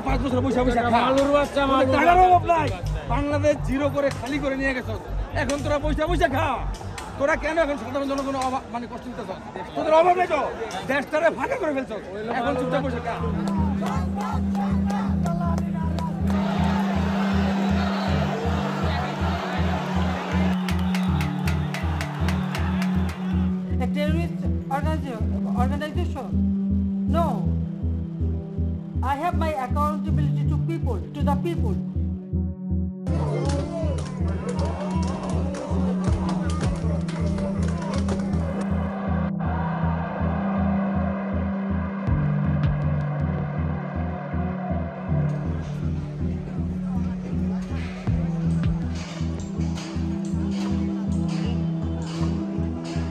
5 বছর বসে বসে খা মালুর বাচ্চা টাকার অভাব নাই বাংলাদেশ জিরো করে খালি করে নিয়ে গেছ এখন তোরা বসে বসে খা তোরা কেন এখন সাধারণ জনগণের অভাব মানে কষ্ট দিতেছ তোদের অভাব নেই তো দেশটারে ফাঁকা করে ফেলছ এখন চুপচাপ বসে খা A terrorist organization? No. I have my accountability to people, to the people.